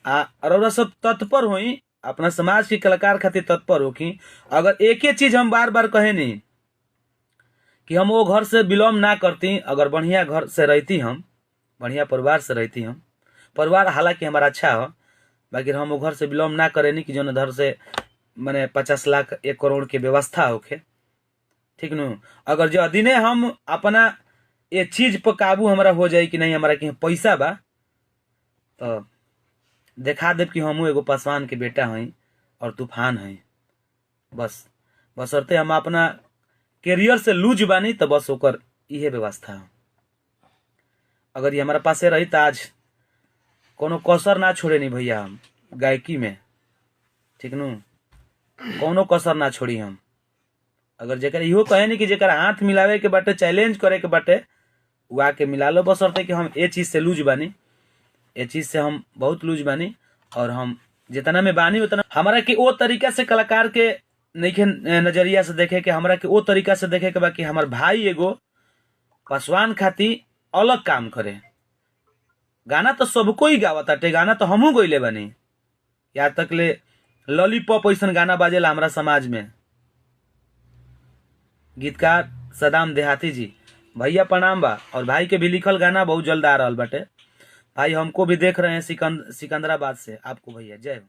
और सब तत्पर होई, अपना समाज के कलाकार खातिर तत्पर होखी। अगर एक ही चीज हम बार बार कहे नहीं कि हम वो घर से बिलोंग ना करती, अगर बढ़िया घर से रहती, हम बढ़िया परिवार से रहती, हम परिवार हालांकि हमारा अच्छा हो, बाकी हम वो घर से बिलोंग ना करें नहीं कि जो घर से मैंने 50 लाख 1 करोड़ के व्यवस्था होके, ठीक न। अगर जो दिने हम अपना ये चीज पर काबू हमारा हो जाए कि नहीं हमारा कि पैसा बा, तो देखा देव कि हम एगो पासवान के बेटा हई और तूफान हई। बस बसरते हम अपना कैरियर से लूज बानी, तो बस ओकर इहे व्यवस्था है। अगर ये हमारा पासे रही तो आज कोनो कसर ना छोड़े नहीं भैया, हम गायकी में, ठीक नु, कोनो कसर ना छोड़ी हम। अगर जेकर इहो कहे नहीं कि जेकर हाथ मिलावे के बाटे, चैलेंज करे के बाटे, वो आके मिला लो। बसरते कि हम ये चीज से लूज बानी, ये चीज से हम बहुत लूज बानी, और हम जितना में बानी उतना हमारा कि वो तरीका से कलाकार के नहीं नजरिया से देखे के, हमरा के वो तरीका से देखे के बाकी हमार भाई एगो पासवान खाती अलग काम करे। गाना तो सबको ही गावताटे, गाना तो हमहू गईले बानी, यहाँ तक ले लॉलीपॉप ऐसा गाना बाजेला हमारा समाज में। गीतकार सदाम देहाती जी, भैया प्रणाम बा। और भाई के भी लिखल गाना बहुत जल्द आ रहा बाटे। भाई हमको भी देख रहे हैं सिकंदराबाद से। आपको भैया जय हो।